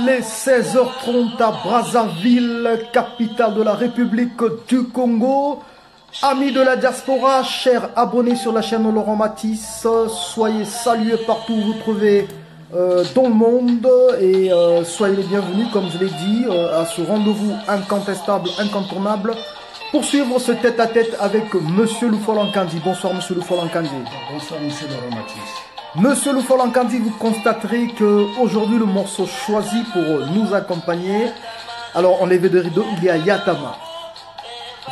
Il est 16h30 à Brazzaville, capitale de la République du Congo. Amis de la diaspora, chers abonnés sur la chaîne Laurent Matisse, soyez salués partout où vous trouvez dans le monde et soyez les bienvenus, comme je l'ai dit, à ce rendez-vous incontestable, incontournable, pour suivre ce tête-à-tête avec Monsieur Loufol-Nkandi. Bonsoir Monsieur Loufol-Nkandi. Bonsoir Monsieur Laurent Matisse. Monsieur Loufol-Nkandi, vous constaterez qu'aujourd'hui le morceau choisi pour nous accompagner, alors en levé de rideau, il y a Yatama.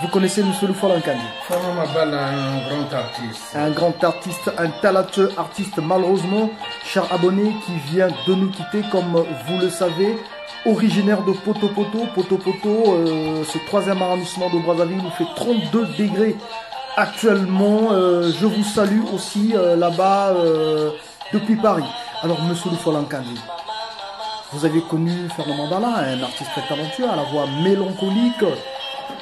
Vous connaissez Monsieur Loufol-Nkandi? Fermant Mabala, un grand artiste. Un grand artiste, un talentueux artiste, malheureusement, cher abonné, qui vient de nous quitter, comme vous le savez, originaire de Poto-Poto. Poto-Poto, ce 3e arrondissement de Brazzaville, où il fait 32 degrés actuellement. Je vous salue aussi là-bas depuis Paris. Alors, Monsieur Loufol-Nkandi, vous avez connu Fermant Mabala, un artiste très talentueux, à la voix mélancolique,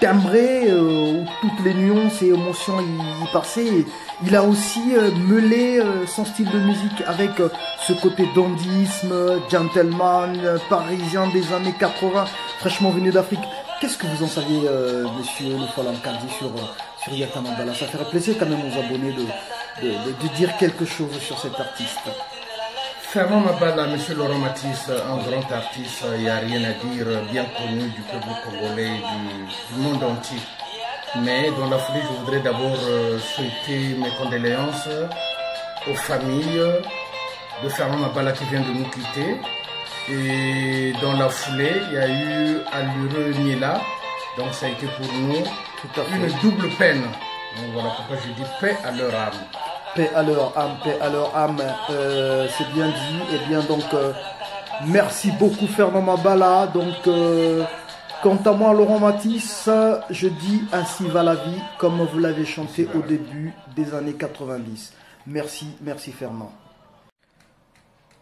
timbré, où toutes les nuances et émotions y passaient. Il a aussi mêlé son style de musique avec ce côté dandisme, gentleman, parisien des années 80, fraîchement venu d'Afrique. Qu'est-ce que vous en savez, Monsieur Loufol-Nkandi, sur Yatama Mabala? Ça ferait plaisir quand même aux abonnés de dire quelque chose sur cet artiste. Fermant Mabala, Monsieur Laurent Matisse, un grand artiste, il n'y a rien à dire, bien connu du peuple congolais, du monde entier. Mais dans la foulée, je voudrais d'abord souhaiter mes condoléances aux familles de Fermant Mabala qui vient de nous quitter. Et dans la foulée, il y a eu Alureux Niela, donc ça a été pour nous une double peine. Donc voilà pourquoi je dis paix à leur âme. Paix à leur âme, paix à leur âme, c'est bien dit. Et bien donc, merci beaucoup Fermant Mabala. Donc, quant à moi, Laurent Matisse, je dis ainsi va la vie, comme vous l'avez chanté au début des années 90. Merci, merci Fermant.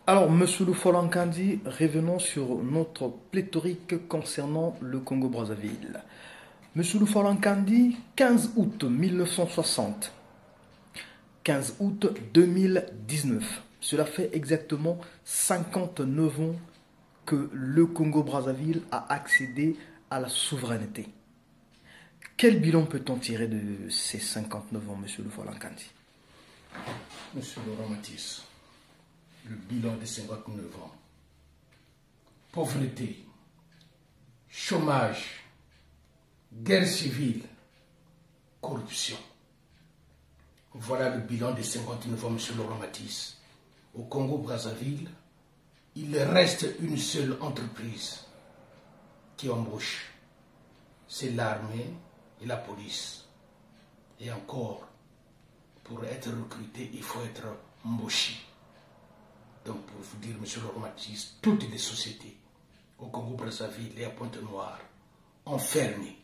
Alors, Monsieur Loufol-Nkandi, revenons sur notre pléthorique concernant le Congo-Brazzaville. Monsieur Loufol-Nkandi, 15 août 1960. 15 août 2019. Cela fait exactement 59 ans que le Congo-Brazzaville a accédé à la souveraineté. Quel bilan peut-on tirer de ces 59 ans, Monsieur Loufol-Nkandi? Monsieur Laurent Matisse, le bilan de 59 ans. Pauvreté, chômage, guerre civile, corruption. Voilà le bilan des 59 ans, Monsieur Laurent Matisse. Au Congo-Brazzaville, il reste une seule entreprise qui embauche. C'est l'armée et la police. Et encore, pour être recruté, il faut être embauché. Donc, pour vous dire, Monsieur Laurent Matisse, toutes les sociétés au Congo-Brazzaville et à Pointe-Noire ont fermé.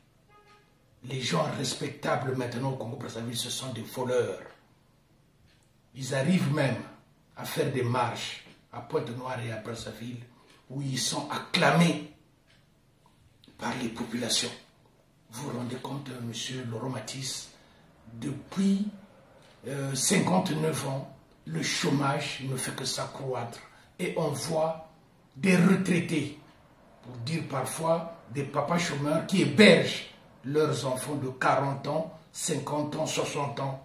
Les gens respectables maintenant au Congo-Brazzaville, ce sont des voleurs. Ils arrivent même à faire des marches à Pointe-Noire et à Brazzaville où ils sont acclamés par les populations. Vous vous rendez compte, Monsieur Laurent Matisse, depuis 59 ans, le chômage ne fait que s'accroître et on voit des retraités, pour dire parfois des papas chômeurs qui hébergent leurs enfants de 40 ans, 50 ans, 60 ans.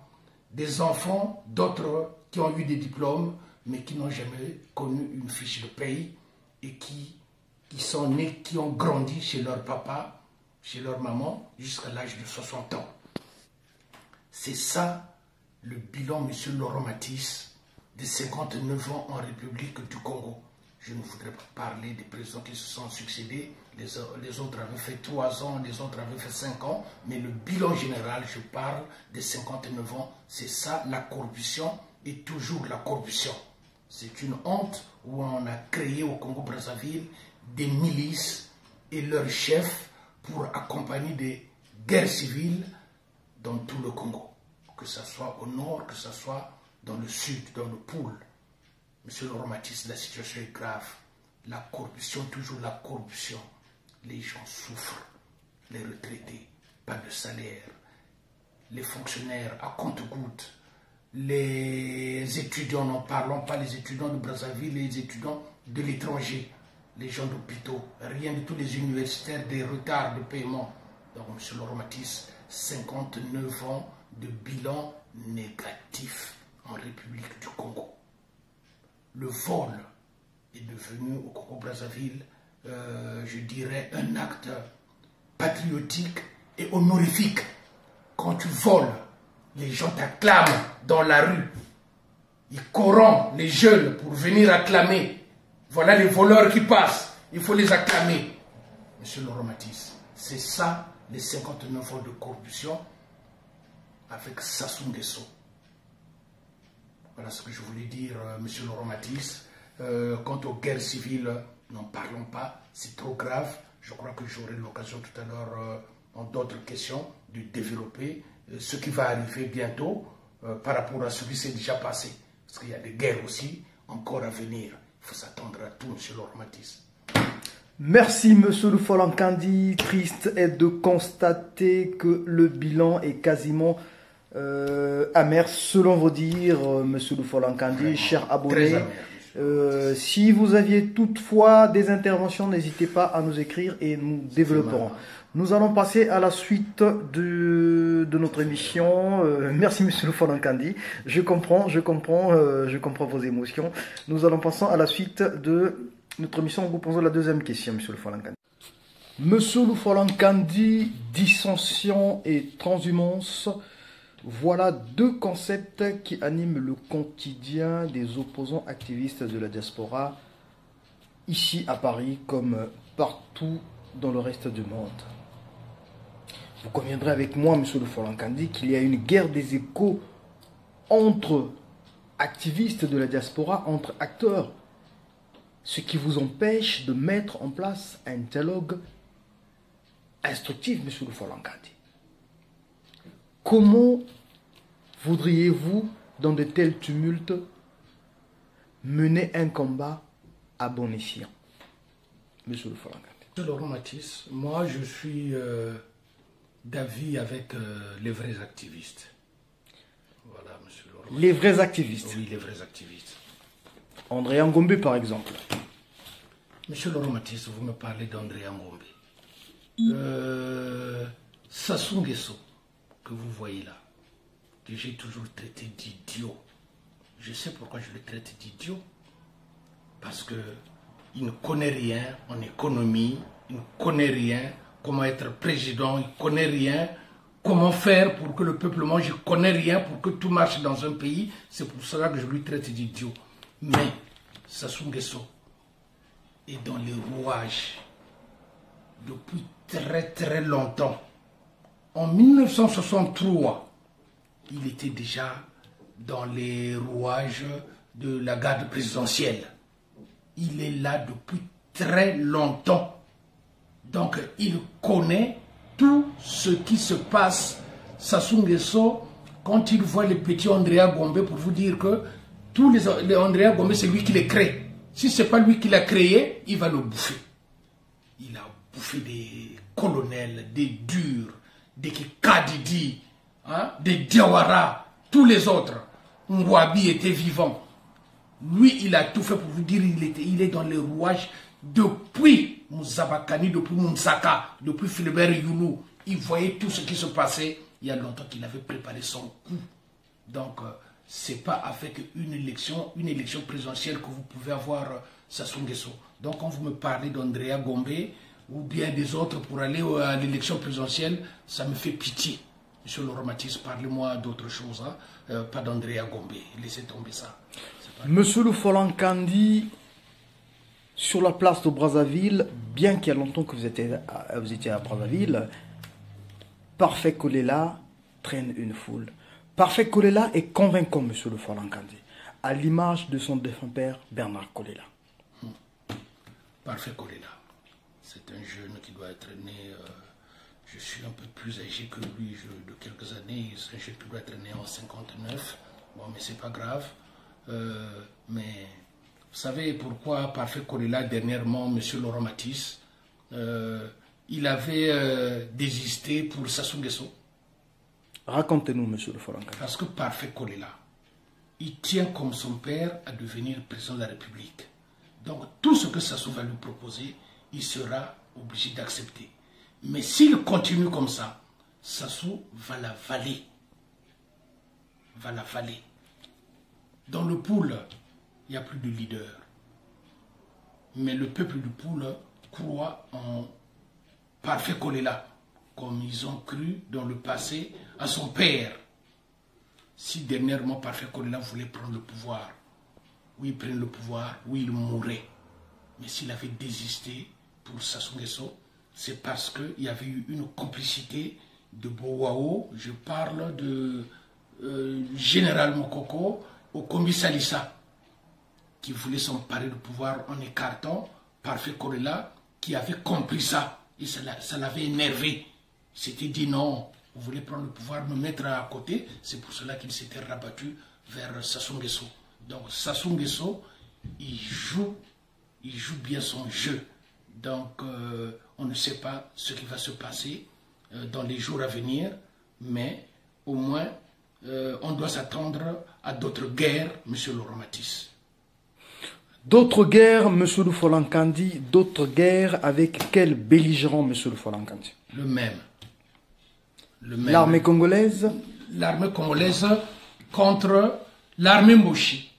Des enfants, d'autres qui ont eu des diplômes, mais qui n'ont jamais connu une fiche de paye et qui sont nés, qui ont grandi chez leur papa, chez leur maman, jusqu'à l'âge de 60 ans. C'est ça le bilan, Monsieur Laurent Matisse, de 59 ans en République du Congo. Je ne voudrais pas parler des présidents qui se sont succédés. Les autres avaient fait 3 ans, les autres avaient fait 5 ans. Mais le bilan général, je parle des 59 ans. C'est ça, la corruption et toujours la corruption. C'est une honte où on a créé au Congo-Brazzaville des milices et leurs chefs pour accompagner des guerres civiles dans tout le Congo. Que ce soit au nord, que ce soit dans le sud, dans le pôle. Monsieur Laurent Matisse, la situation est grave. La corruption, toujours la corruption. Les gens souffrent. Les retraités, pas de salaire. Les fonctionnaires à compte-gouttes. Les étudiants, n'en parlons pas, les étudiants de Brazzaville, les étudiants de l'étranger. les gens d'hôpitaux, rien de tous les universitaires, des retards de paiement. Donc, M. Laurent Matisse, 59 ans de bilan négatif en République du Congo. Le vol est devenu au Congo-Brazzaville, je dirais, un acte patriotique et honorifique. Quand tu voles, les gens t'acclament dans la rue. Ils corrompent les jeunes pour venir acclamer. Voilà les voleurs qui passent. Il faut les acclamer. Monsieur Laurent Matisse, c'est ça les 59 ans de corruption avec Sassou Nguesso. Voilà ce que je voulais dire, Monsieur Laurent Matisse. Quant aux guerres civiles, n'en parlons pas, c'est trop grave. Je crois que j'aurai l'occasion tout à l'heure, en d'autres questions, de développer ce qui va arriver bientôt par rapport à ce qui s'est déjà passé. Parce qu'il y a des guerres aussi encore à venir. Il faut s'attendre à tout, M. Laurent Matisse. Merci, Monsieur Lufolankandi. Triste est de constater que le bilan est quasiment amer, selon vos dires, Monsieur Lufolankandi, cher abonné. Si vous aviez toutefois des interventions, n'hésitez pas à nous écrire et nous développerons. Nous allons passer à la suite de notre émission. Merci Monsieur Lufolankandi. Je comprends vos émotions. Nous allons passer à la suite de notre émission en vous posant la deuxième question, Monsieur Lufolankandi. Monsieur Lufolankandi, dissension et transhumance. Voilà deux concepts qui animent le quotidien des opposants activistes de la diaspora, ici à Paris comme partout dans le reste du monde. Vous conviendrez avec moi, M. Lufolankandi, qu'il y a une guerre des échos entre activistes de la diaspora, entre acteurs, ce qui vous empêche de mettre en place un dialogue instructif, M. Lufolankandi. Comment voudriez-vous, dans de tels tumultes, mener un combat à bon escient, M. Lufolankandi? M. Laurent Matisse, moi je suis d'avis avec les vrais activistes. Voilà, M. Laurent Matisse. Les vrais activistes? Oui, les vrais activistes. André Ngombe, par exemple. M. Laurent Matisse, vous me parlez d'André Ngombe. Sassou Nguesso, que vous voyez là, que j'ai toujours traité d'idiot. Je sais pourquoi je le traite d'idiot. Parce qu'il ne connaît rien en économie, il ne connaît rien comment être président, il ne connaît rien comment faire pour que le peuple mange, il ne connaît rien pour que tout marche dans un pays. C'est pour cela que je lui traite d'idiot. Mais Sassou Nguesso est dans les rouages depuis très très longtemps. En 1963, il était déjà dans les rouages de la garde présidentielle. Il est là depuis très longtemps. Donc, il connaît tout ce qui se passe. Sassou Nguesso, quand il voit les petits Andrea Gombe, pour vous dire que tous les Andrea Gombe, c'est lui qui les crée. Si ce n'est pas lui qui l'a créé, il va le bouffer. Il a bouffé des colonels, des durs, des Kikadidi, hein, des Diawara, tous les autres. Mwabi était vivant. Lui, il a tout fait pour vous dire, il est dans les rouages depuis Mouzabakani, depuis Mounsaka, depuis Philibert Youlou. Il voyait tout ce qui se passait. Il y a longtemps qu'il avait préparé son coup. Donc, ce n'est pas avec une élection présidentielle que vous pouvez avoir Sassou Nguesso. Donc, quand vous me parlez d'Andrea Gombe ou bien des autres pour aller à l'élection présidentielle, ça me fait pitié. Monsieur Laurent Matisse, parlez-moi d'autre chose, hein? Pas d'Andrea Gombe. Laissez tomber ça. Monsieur Lufolankandi, sur la place de Brazzaville, bien qu'il y a longtemps que vous étiez à Brazzaville, Parfait Kolela traîne une foule. Parfait Kolela est convaincant, Monsieur Lufolankandi, à l'image de son défunt père Bernard Kolela. Parfait Kolela, c'est un jeune qui doit être né, je suis un peu plus âgé que lui de quelques années, c'est un jeune qui doit être né en 59, bon mais c'est pas grave, mais vous savez pourquoi Parfait Kolela dernièrement, Monsieur Laurent Matisse, il avait désisté pour Sassou Nguesso? Racontez-nous, Monsieur Lufolankandi. Parce que Parfait Kolela, il tient comme son père à devenir président de la République. Donc tout ce que Sassou va lui proposer, il sera obligé d'accepter. Mais s'il continue comme ça, Sassou va la valer. Va la valer. Dans le pool, il n'y a plus de leader. Mais le peuple du pool croit en Parfait Kolela, comme ils ont cru dans le passé à son père. Si dernièrement Parfait Kolela voulait prendre le pouvoir, oui, il prenait le pouvoir, oui, il mourrait. Mais s'il avait désisté pour Sassou Nguesso, c'est parce qu'il y avait eu une complicité de Bowao. Je parle de Général Mokoko au Kombi Salissa, qui voulait s'emparer du pouvoir en écartant Parfait Kolela, qui avait compris ça. Et ça l'avait énervé. Il s'était dit non, vous voulez prendre le pouvoir, me mettre à côté. C'est pour cela qu'il s'était rabattu vers Sassou Nguesso. Donc Sassou Nguesso, il joue bien son jeu. Donc on ne sait pas ce qui va se passer dans les jours à venir, mais au moins on doit s'attendre à d'autres guerres, M. Laurent Matisse. D'autres guerres, M. Lufolankandi, d'autres guerres avec quel belligérant, M. Lufolankandi? Le même. L'armée congolaise? L'armée congolaise contre l'armée Mboshi.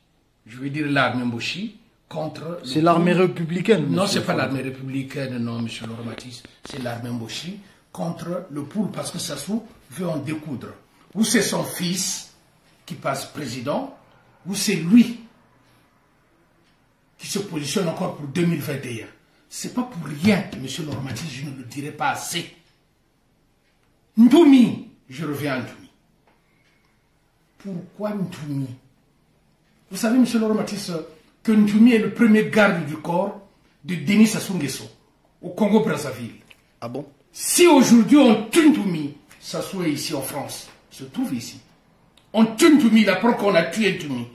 Je veux dire l'armée Mboshi contre... C'est l'armée républicaine? Non, ce n'est pas l'armée républicaine, non, M. Laurent Matisse. C'est l'armée Mboshi contre le pool, parce que Sassou veut en découdre. Ou c'est son fils qui passe président, ou c'est lui qui se positionne encore pour 2021. Ce n'est pas pour rien, M. Laurent Matisse, je ne le dirai pas assez. Ntoumi, je reviens à Ntoumi. Pourquoi Ntoumi? Vous savez, M. Laurent Matisse, que Ntoumi est le premier garde du corps de Denis Sassou Nguesso au Congo-Brazzaville. Ah bon? Si aujourd'hui on tue Ntoumi, Sassou est ici en France, il se trouve ici. On tue Ntoumi, la preuve qu'on a tué Ntoumi.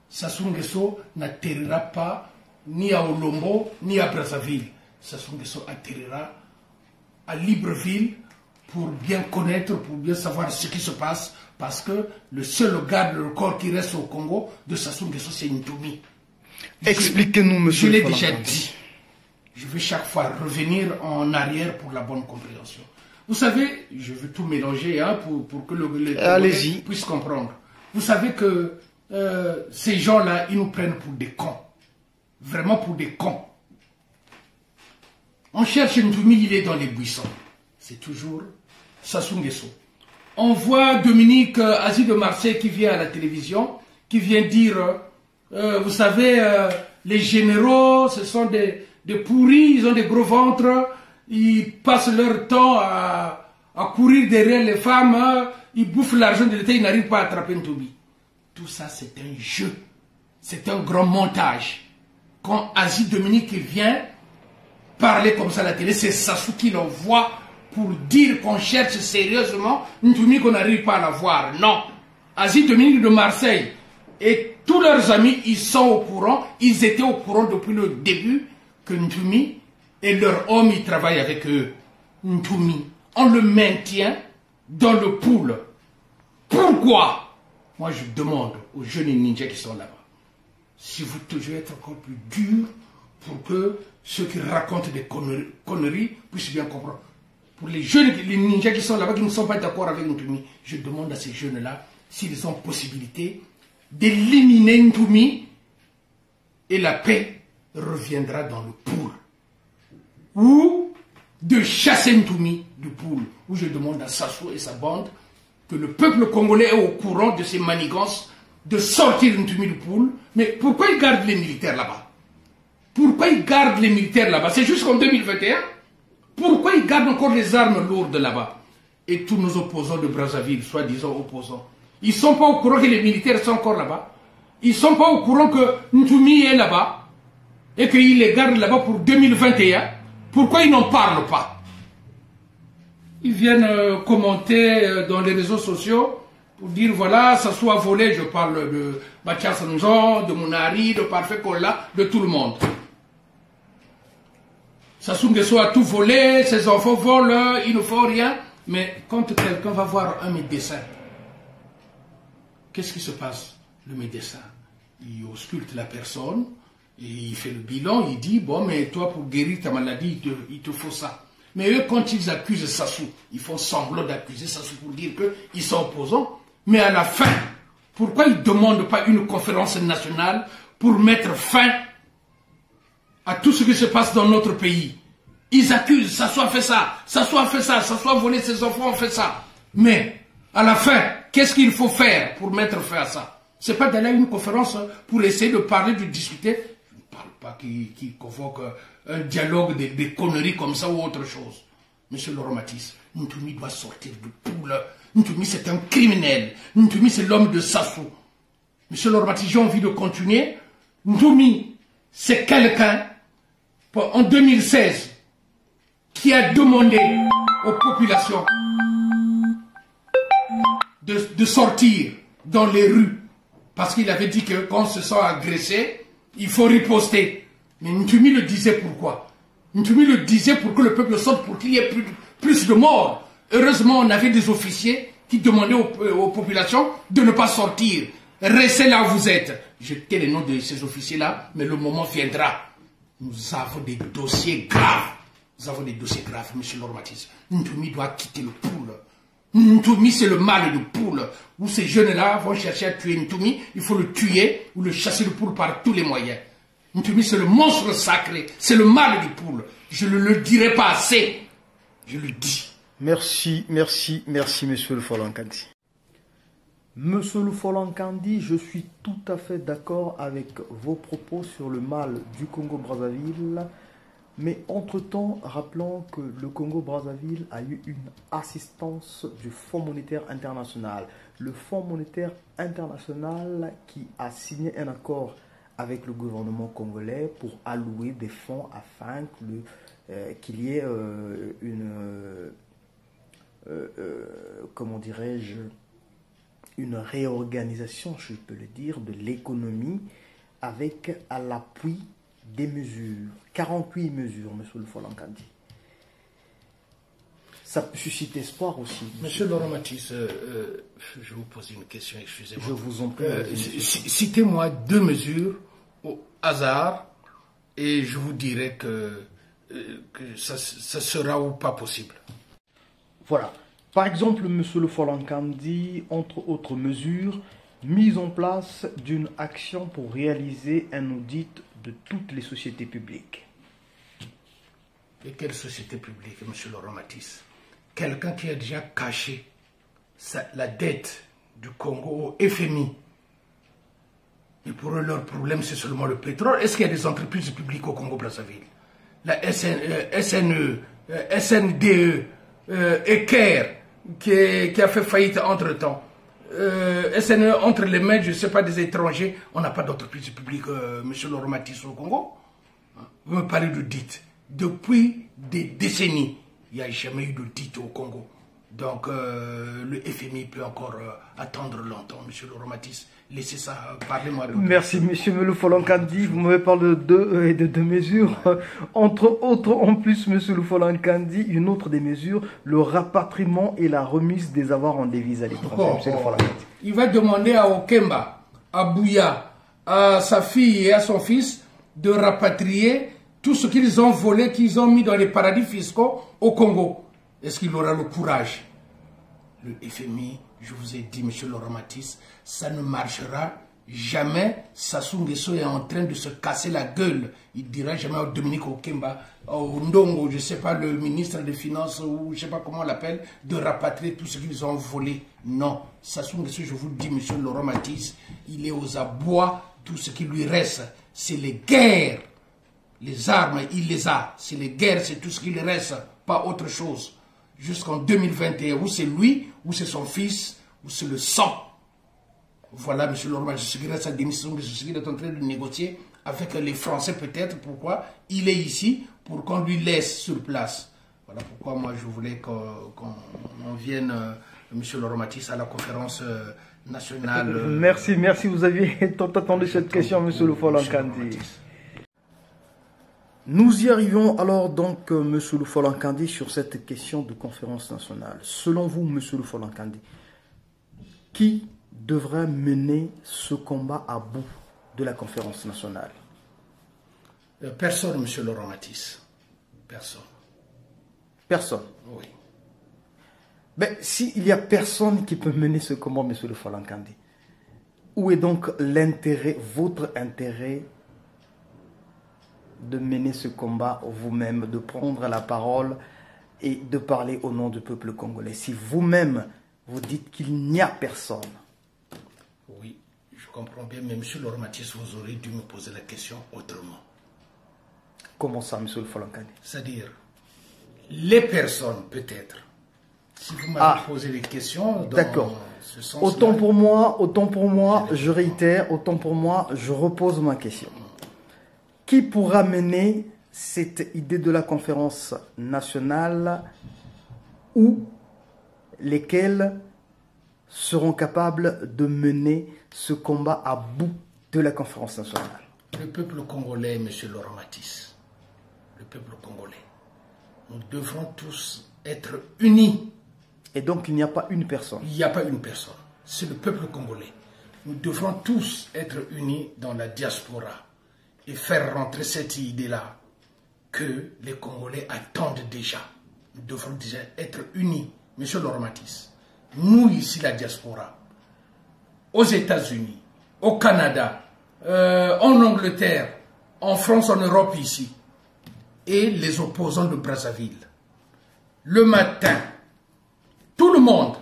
Sassou Nguesso n'atterrira pas ni à Olombo, ni à Brazzaville. Sassou Nguesso atterrira à Libreville pour bien connaître, pour bien savoir ce qui se passe, parce que le seul garde le corps qui reste au Congo de Sassou Nguesso, c'est Ntoumi. Expliquez-nous, monsieur. Je l'ai déjà dit. Je vais chaque fois revenir en arrière pour la bonne compréhension. Vous savez, je veux tout mélanger hein, pour que les Congolais puissent comprendre. Vous savez que ces gens-là, ils nous prennent pour des cons. Vraiment pour des cons. On cherche Ntoumi, il est dans les buissons. C'est toujours Sassou Nguesso. On voit Dominique Aziz de Marseille qui vient à la télévision, qui vient dire, vous savez, les généraux, ce sont des pourris, ils ont des gros ventres, ils passent leur temps à courir derrière les femmes, ils bouffent l'argent de l'État, ils n'arrivent pas à attraper Ntoumi. Tout ça, c'est un jeu. C'est un grand montage. Quand Aziz Dominique vient parler comme ça à la télé, c'est Sassou qui l'envoie pour dire qu'on cherche sérieusement Ntoumi, qu'on n'arrive pas à la voir. Non. Aziz Dominique de Marseille et tous leurs amis, ils sont au courant. Ils étaient au courant depuis le début que Ntoumi et leur homme, ils travaillent avec eux. Ntoumi, on le maintient dans le pool. Pourquoi? Moi, je demande aux jeunes ninjas qui sont là-bas, si vous devez être encore plus dur pour que ceux qui racontent des conneries puissent bien comprendre. Pour les jeunes, les ninjas qui sont là-bas, qui ne sont pas d'accord avec Ntoumi, je demande à ces jeunes-là s'ils ont possibilité d'éliminer Ntoumi et la paix reviendra dans le pool. Ou de chasser Ntoumi du pool, où je demande à Sassou et sa bande que le peuple congolais est au courant de ces manigances, de sortir Ntoumi du pool. Mais pourquoi ils gardent les militaires là-bas? Pourquoi ils gardent les militaires là-bas? C'est jusqu'en 2021. Pourquoi ils gardent encore les armes lourdes là-bas? Et tous nos opposants de Brazzaville, soi-disant opposants, ils ne sont pas au courant que les militaires sont encore là-bas. Ils ne sont pas au courant que Ntoumi est là-bas et qu'ils les gardent là-bas pour 2021. Pourquoi ils n'en parlent pas? Ils viennent commenter dans les réseaux sociaux pour dire voilà, ça soit volé. Je parle de Bacha Sanjon, de Mounari, de Parfait Kola, de tout le monde. Sassou Nguesso a tout volé, ses enfants volent, il ne faut rien. Mais quand quelqu'un va voir un médecin, qu'est-ce qui se passe? Le médecin, il ausculte la personne Et il fait le bilan, il dit, bon, mais toi, pour guérir ta maladie, il te faut ça. Mais eux, quand ils accusent Sassou, ils font semblant d'accuser Sassou pour dire qu'ils sont opposants. Mais à la fin, pourquoi ils ne demandent pas une conférence nationale pour mettre fin à tout ce qui se passe dans notre pays? Ils accusent, Sassou a fait ça, Sassou a fait ça, Sassou a volé ses enfants, a fait ça. Mais, à la fin, qu'est-ce qu'il faut faire pour mettre fin à ça? C'est pas d'aller à une conférence pour essayer de parler, de discuter. Je ne parle pas qui convoque un dialogue des conneries comme ça ou autre chose. Monsieur Laurent Matisse, Ntoumi doit sortir de poule. Ntoumi, c'est un criminel. Ntoumi, c'est l'homme de Sassou. Monsieur Laurent Matisse, j'ai envie de continuer. Ntoumi, c'est quelqu'un, en 2016, qui a demandé aux populations de sortir dans les rues. Parce qu'il avait dit que quand on se sent agressé, il faut riposter. Mais Ntoumi le disait pourquoi? Ntoumi le disait pour que le peuple sorte, pour qu'il y ait plus de morts. Heureusement, on avait des officiers qui demandaient aux populations de ne pas sortir. Restez là où vous êtes. Je tais les noms de ces officiers-là, mais le moment viendra. Nous avons des dossiers graves. Nous avons des dossiers graves, monsieur Laurent Matisse. Ntoumi doit quitter le poule. Ntoumi, c'est le mal de poule. Où ces jeunes-là vont chercher à tuer Ntoumi, il faut le tuer ou le chasser de poule par tous les moyens. Ntoumi, c'est le monstre sacré, c'est le mal du poule. Je ne le dirai pas assez. Je le dis. Merci, merci, merci, monsieur le Folankandi. Monsieur le Folankandi, je suis tout à fait d'accord avec vos propos sur le mal du Congo-Brazzaville. Mais entre-temps, rappelons que le Congo-Brazzaville a eu une assistance du Fonds monétaire international. Le Fonds monétaire international qui a signé un accord avec le gouvernement congolais pour allouer des fonds afin qu'il y ait comment dirais-je, une réorganisation, je peux le dire, de l'économie avec à l'appui des mesures, 48 mesures, monsieur le Folankandi. Ça peut susciter espoir aussi. Monsieur Laurent Matisse, je vous pose une question, excusez-moi. Je vous en prie. Citez-moi 2 mesures au hasard et je vous dirai que ça sera ou pas possible. Voilà. Par exemple, monsieur le Folankandi, entre autres mesures, mise en place d'une action pour réaliser un audit de toutes les sociétés publiques. Et quelle société publique, monsieur Laurent Matisse? Quelqu'un qui a déjà caché la dette du Congo au FMI. Et pour eux, leur problème, c'est seulement le pétrole. Est-ce qu'il y a des entreprises publiques au Congo-Brazzaville? La SNE, SNDE, ECAIR, qui a fait faillite entre-temps. SNE entre les mains, je ne sais pas, des étrangers. On n'a pas d'entreprise publique, monsieur Laurent Matisse, au Congo. Vous me parlez d'audit. Depuis des décennies, il n'y a jamais eu d'audit au Congo. Donc, le FMI peut encore attendre longtemps, monsieur Laurent Matisse. Laissez ça, parlez-moi. Merci, monsieur le Folankandi. Vous m'avez parlé de deux mesures. Entre autres, en plus, monsieur le Folankandi, une autre des mesures, le rapatriement et la remise des avoirs en devise à l'étranger. Monsieur le Folankandi. Il va demander à Okemba, à Bouya, à sa fille et à son fils de rapatrier tout ce qu'ils ont volé, qu'ils ont mis dans les paradis fiscaux au Congo. Est-ce qu'il aura le courage? Le FMI, je vous ai dit, monsieur Laurent Matisse, ça ne marchera jamais. Sassou Nguesso est en train de se casser la gueule. Il ne dira jamais au Dominique Okemba, au Ndongo, je ne sais pas, le ministre des Finances, ou je ne sais pas comment on l'appelle, de rapatrier tout ce qu'ils ont volé. Non. Sassou Nguesso, je vous le dis, monsieur Laurent Matisse, il est aux abois. Tout ce qui lui reste, c'est les guerres. Les armes, il les a. C'est les guerres, c'est tout ce qui lui reste, pas autre chose. Jusqu'en 2021, ou c'est lui, ou c'est son fils, ou c'est le sang. Voilà, monsieur Laurent, je suis grâce à sa démission, je suis en train de négocier avec les Français peut-être. Pourquoi? Il est ici pour qu'on lui laisse sur place. Voilà pourquoi moi je voulais qu'on vienne, monsieur Laurent Matisse, à la conférence nationale. Merci, merci. Vous aviez tant attendu cette question, monsieur le Folankandi. Nous y arrivons alors donc, monsieur le Folankandi, sur cette question de conférence nationale. Selon vous, monsieur le Folankandi, qui devrait mener ce combat à bout de la conférence nationale? Personne, monsieur Laurent Matisse. Personne. Personne. Oui. Mais s'il n'y a personne qui peut mener ce combat, monsieur le Falankandé, où est donc l'intérêt, votre intérêt de mener ce combat vous-même, de prendre la parole et de parler au nom du peuple congolais? Si vous-même, vous dites qu'il n'y a personne. Oui, je comprends bien, mais monsieur Laurent Matisse, vous aurez dû me poser la question autrement. Comment ça, monsieur le Falankandé? C'est-à-dire, les personnes, peut-être. Si vous m'avez posé des questions dans ce sens-là... Autant pour moi, je réitère, autant pour moi, je repose ma question. Qui pourra mener cette idée de la conférence nationale ou lesquels seront capables de mener ce combat à bout de la conférence nationale? Le peuple congolais, monsieur Laurent Matisse, le peuple congolais, nous devrons tous être unis. Et donc il n'y a pas une personne. Il n'y a pas une personne, c'est le peuple congolais. Nous devrons tous être unis dans la diaspora et faire rentrer cette idée-là que les Congolais attendent déjà. Nous devrons déjà être unis. Monsieur Laurent Matisse, nous ici la diaspora, aux États-Unis, au Canada, en Angleterre, en France, en Europe ici, et les opposants de Brazzaville. Le matin, tout le monde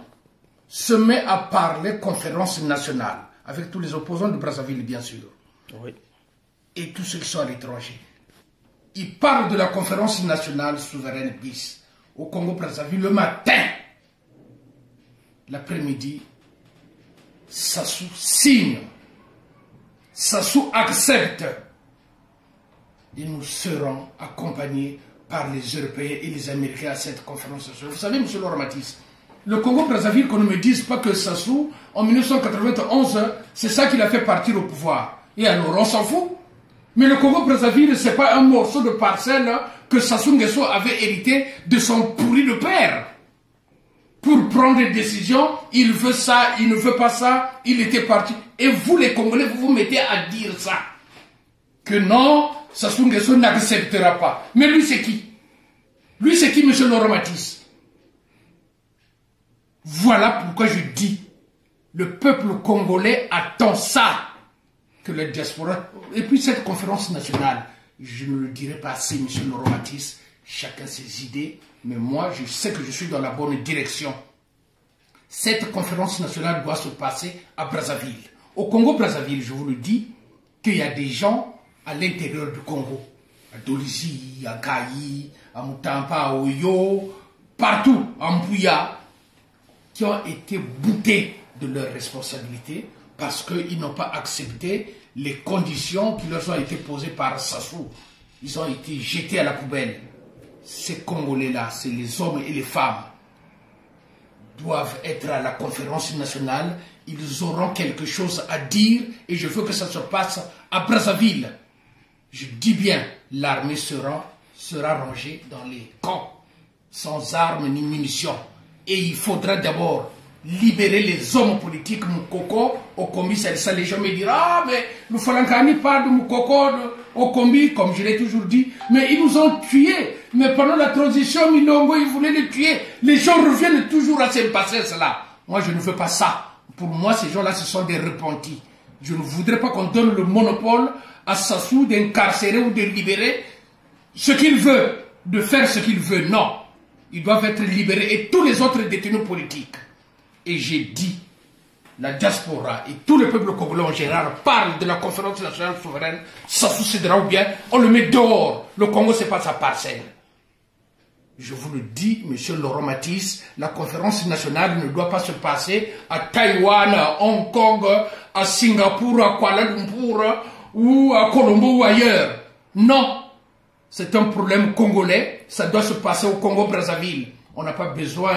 se met à parler conférence nationale, avec tous les opposants de Brazzaville, bien sûr. Oui. Et tous ceux qui sont à l'étranger. Ils parlent de la conférence nationale souveraine bis au Congo-Brazzaville le matin. L'après-midi, Sassou signe. Sassou accepte. Et nous serons accompagnés par les Européens et les Américains à cette conférence nationale. Vous savez, monsieur Laurent Matisse, le Congo-Brazzaville, qu'on ne me dise pas que Sassou, en 1991, c'est ça qui l'a fait partir au pouvoir. Et alors, on s'en fout. Mais le Congo-Brazzaville, ce n'est pas un morceau de parcelle que Sassou Nguesso avait hérité de son pourri de père. Pour prendre des décisions, il veut ça, il ne veut pas ça, il était parti. Et vous, les Congolais, vous vous mettez à dire ça. Que non, Sassou Nguesso n'acceptera pas. Mais lui, c'est qui? Lui, c'est qui, monsieur Laurent Matisse? Voilà pourquoi je dis, le peuple congolais attend ça. Que la diaspora... Et puis cette conférence nationale, je ne le dirai pas assez, monsieur Laurent Matisse, chacun ses idées, mais moi, je sais que je suis dans la bonne direction. Cette conférence nationale doit se passer à Brazzaville. Au Congo-Brazzaville, je vous le dis, qu'il y a des gens à l'intérieur du Congo, à Dolisie, à Gaï, à Mutampa, à Oyo, partout, à Mbouya, qui ont été boutés de leurs responsabilités parce qu'ils n'ont pas accepté les conditions qui leur ont été posées par Sassou. Ils ont été jetés à la poubelle. Ces Congolais-là, c'est les hommes et les femmes, doivent être à la conférence nationale. Ils auront quelque chose à dire et je veux que ça se passe à Brazzaville. Je dis bien, l'armée sera rangée dans les camps, sans armes ni munitions. Et il faudra d'abord libérer les hommes politiques Moukoko au commissariat. Ça, les gens me diront, ah, mais le Falankani parle de Moukoko au combi, comme je l'ai toujours dit. Mais ils nous ont tués. Mais pendant la transition, Milongo, ils voulaient les tuer. Les gens reviennent toujours à ces passés-là. Moi, je ne veux pas ça. Pour moi, ces gens-là, ce sont des repentis. Je ne voudrais pas qu'on donne le monopole à Sassou d'incarcérer ou de libérer ce qu'il veut, de faire ce qu'il veut. Non. Ils doivent être libérés et tous les autres détenus politiques. Et j'ai dit, la diaspora et tout le peuple congolais en général parlent de la conférence nationale souveraine, Sassou cédera ou bien on le met dehors. Le Congo, c'est pas sa parcelle. Je vous le dis, monsieur Laurent Matisse, la conférence nationale ne doit pas se passer à Taïwan, à Hong Kong, à Singapour, à Kuala Lumpur ou à Colombo ou ailleurs. Non, c'est un problème congolais, ça doit se passer au Congo-Brazzaville. On n'a pas besoin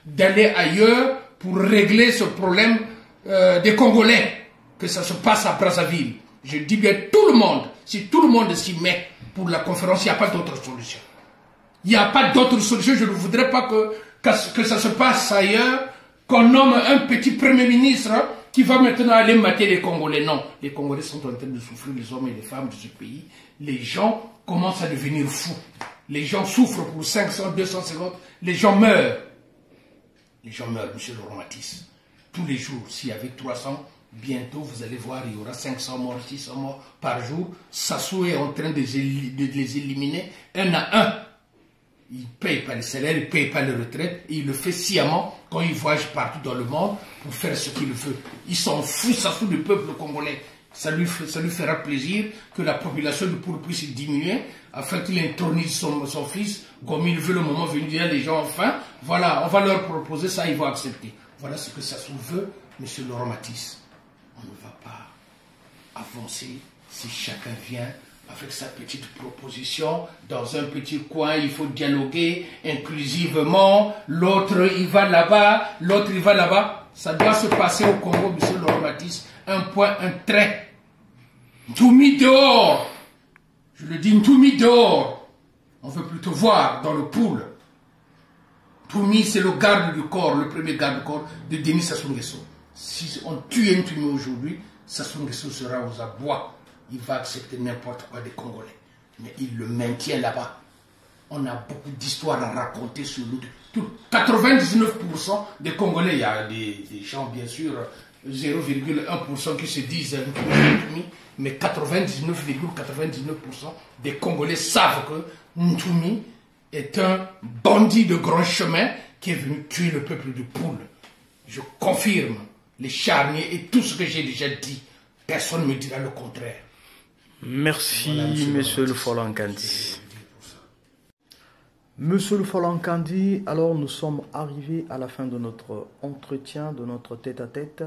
d'aller ailleurs pour régler ce problème des Congolais, que ça se passe à Brazzaville. Je dis bien tout le monde, si tout le monde s'y met pour la conférence, il n'y a pas d'autre solution. Il n'y a pas d'autre solution. Je ne voudrais pas que ça se passe ailleurs, qu'on nomme un petit premier ministre qui va maintenant aller mater les Congolais. Non, les Congolais sont en train de souffrir, les hommes et les femmes de ce pays. Les gens commencent à devenir fous. Les gens souffrent pour 500, 250, les gens meurent. Les gens meurent, monsieur Laurent Matisse. Tous les jours, s'il y avait 300, bientôt vous allez voir, il y aura 500 morts, 600 morts par jour. Sassou est en train de les éliminer un à un. Il ne paye pas les salaires, il ne paye pas les retraites, et il le fait sciemment quand il voyage partout dans le monde pour faire ce qu'il veut. Il s'en fout, Sassou, du peuple congolais. Ça lui fera plaisir que la population du Poul puisse diminuer afin qu'il intronise son fils comme il veut le moment venu. Dire les gens, enfin, voilà, on va leur proposer ça, ils vont accepter. Voilà ce que Sassou veut, monsieur Laurent Matisse. On ne va pas avancer si chacun vient avec sa petite proposition dans un petit coin. Il faut dialoguer inclusivement. L'autre, il va là-bas, l'autre, il va là-bas. Ça doit se passer au Congo, monsieur Laurent Matisse. Un point, un trait. Ntoumi dehors. Je le dis, Ntoumi dehors. On veut plutôt voir dans le Poul. Ntoumi, c'est le garde du corps, le premier garde du corps de Denis Sassou Nguesso. Si on tue Ntoumi aujourd'hui, Sassou Nguesso sera aux abois. Il va accepter n'importe quoi des Congolais. Mais il le maintient là-bas. On a beaucoup d'histoires à raconter sur nous. 99% des Congolais, il y a des gens, bien sûr, 0,1% qui se disent Ntoumi, mais 99,99% des Congolais savent que Ntoumi est un bandit de grand chemin qui est venu tuer le peuple du Poul. Je confirme les charniers et tout ce que j'ai déjà dit. Personne ne me dira le contraire. Merci, voilà, monsieur le Folankandi. Monsieur le Folankandi, alors nous sommes arrivés à la fin de notre entretien, de notre tête-à-tête.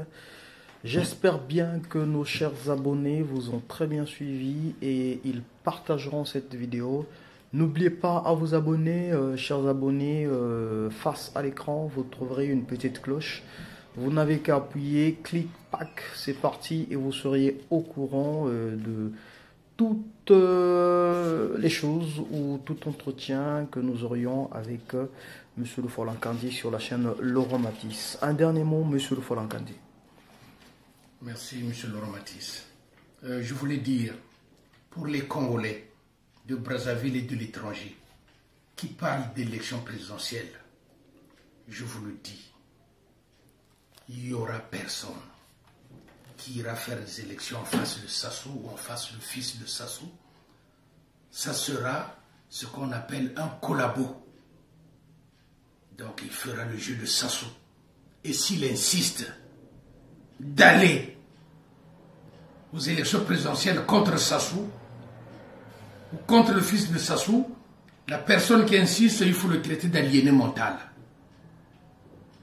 J'espère bien que nos chers abonnés vous ont très bien suivi et ils partageront cette vidéo. N'oubliez pas à vous abonner, chers abonnés, face à l'écran, vous trouverez une petite cloche. Vous n'avez qu'à appuyer, clic, pack, c'est parti et vous seriez au courant de toutes les choses ou tout entretien que nous aurions avec monsieur le Folankandi sur la chaîne Laurent Matisse. Un dernier mot, monsieur le Folankandi. Merci, monsieur Laurent Matisse. Je voulais dire, pour les Congolais de Brazzaville et de l'étranger qui parlent d'élections présidentielles, je vous le dis, il n'y aura personne qui ira faire des élections en face de Sassou ou en face du fils de Sassou. Ça sera ce qu'on appelle un collabo. Donc il fera le jeu de Sassou. Et s'il insiste d'aller aux élections présidentielles contre Sassou ou contre le fils de Sassou, la personne qui insiste, il faut le traiter d'aliéné mental.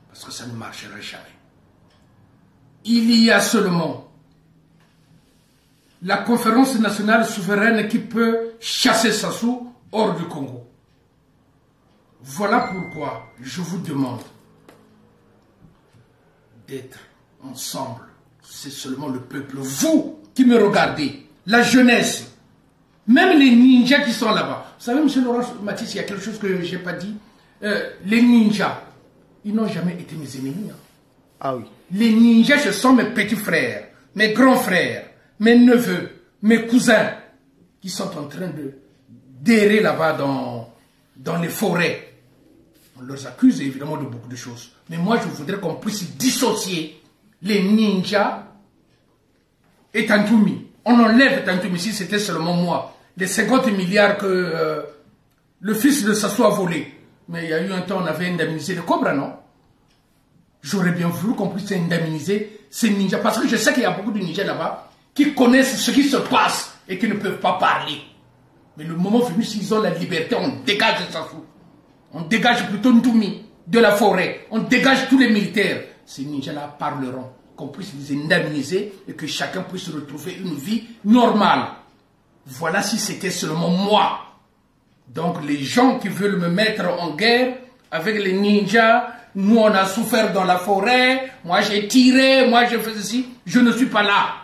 Parce que ça ne marchera jamais. Il y a seulement la conférence nationale souveraine qui peut chasser Sassou hors du Congo. Voilà pourquoi je vous demande d'être ensemble. C'est seulement le peuple, vous qui me regardez, la jeunesse, même les ninjas qui sont là-bas. Vous savez, monsieur Laurent Matisse, il y a quelque chose que je n'ai pas dit. Les ninjas, ils n'ont jamais été mes ennemis. Hein. Ah oui. Les ninjas, ce sont mes petits frères, mes grands frères, mes neveux, mes cousins, qui sont en train de d'errer là-bas dans les forêts. On leur accuse évidemment de beaucoup de choses. Mais moi, je voudrais qu'on puisse dissocier les ninjas et Ntoumi. On enlève Ntoumi si c'était seulement moi. Les 50 milliards que le fils de Sassou a volé. Mais il y a eu un temps, on avait indemnisé les Cobras, non? J'aurais bien voulu qu'on puisse indemniser ces ninjas. Parce que je sais qu'il y a beaucoup de ninjas là-bas qui connaissent ce qui se passe et qui ne peuvent pas parler. Mais le moment venu, s'ils ont la liberté, on dégage Sassou. On dégage plutôt Ntoumi de la forêt. On dégage tous les militaires. Ces ninjas-là parleront. Qu'on puisse les indemniser et que chacun puisse retrouver une vie normale. Voilà si c'était seulement moi. Donc les gens qui veulent me mettre en guerre avec les ninjas, nous on a souffert dans la forêt, moi j'ai tiré, moi je fais ceci, je ne suis pas là.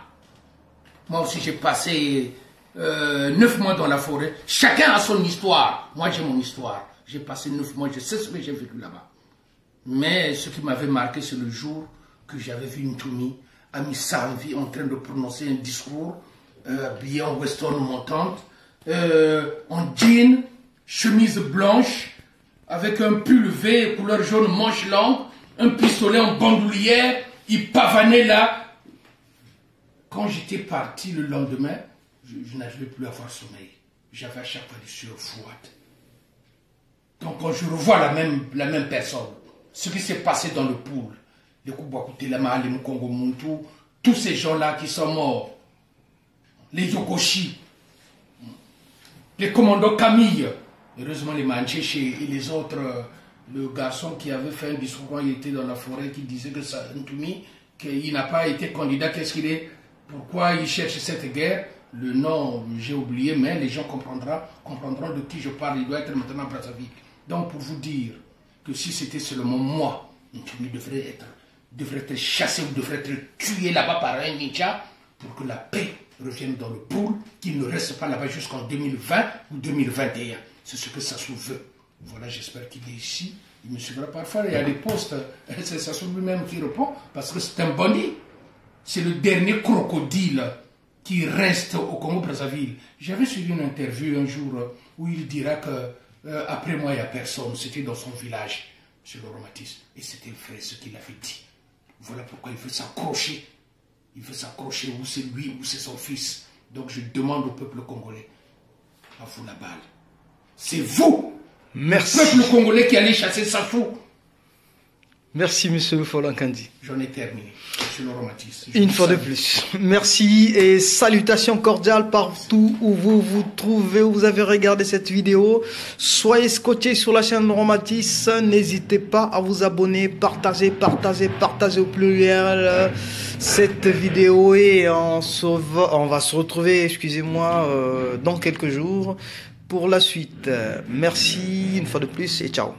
Moi aussi j'ai passé 9 mois dans la forêt. Chacun a son histoire. Moi j'ai mon histoire. J'ai passé 9 mois, je sais ce que j'ai vécu là-bas. Mais ce qui m'avait marqué, c'est le jour que j'avais vu Ntoumi a mis ça en vie en train de prononcer un discours habillé en western montante, en jean, chemise blanche, avec un pull V couleur jaune, manche longue, un pistolet en bandoulière, il pavanait là. Quand j'étais parti le lendemain, je n'arrivais plus à avoir sommeil. J'avais à chaque fois des sueurs froides. Donc quand je revois la même personne, ce qui s'est passé dans le pool, les Koubakou Telema, les Mukongo Muntu, tous ces gens-là qui sont morts, les Yokoshi, les commandants Camille, heureusement les Mancheche et les autres, le garçon qui avait fait un discours quand il était dans la forêt, qui disait que ça, Ntoumi, qu'il n'a pas été candidat, qu'est-ce qu'il est, pourquoi il cherche cette guerre. Le nom, j'ai oublié, mais les gens comprendront de qui je parle. Il doit être maintenant à Brazzaville. Donc, pour vous dire que si c'était seulement moi, Ntoumi devrait être chassé ou devrait être tué là-bas par un ninja pour que la paix revienne dans le pool, qu'il ne reste pas là-bas jusqu'en 2020 ou 2021. C'est ce que Sassou veut. Voilà, j'espère qu'il est ici. Il me suivra parfois. Il y a des postes, c'est Sassou lui-même qui répond, parce que c'est un bandit. C'est le dernier crocodile qui reste au Congo-Brazzaville. J'avais suivi une interview un jour où il dira que après moi, il n'y a personne. C'était dans son village, M. Laurent Matisse. Et c'était vrai ce qu'il avait dit. Voilà pourquoi il veut s'accrocher. Il veut s'accrocher, ou c'est lui, ou c'est son fils. Donc je demande au peuple congolais, à vous la balle. C'est vous, merci. Le peuple congolais qui allait chasser Sassou. Merci, monsieur Folankandi. J'en ai terminé. Monsieur Laurent Matisse. Une fois de plus. Merci et salutations cordiales partout où vous vous trouvez, où vous avez regardé cette vidéo. Soyez scotchés sur la chaîne Laurent Matisse. N'hésitez pas à vous abonner, partagez au pluriel cette vidéo et on va se retrouver, excusez-moi, dans quelques jours pour la suite. Merci une fois de plus et ciao.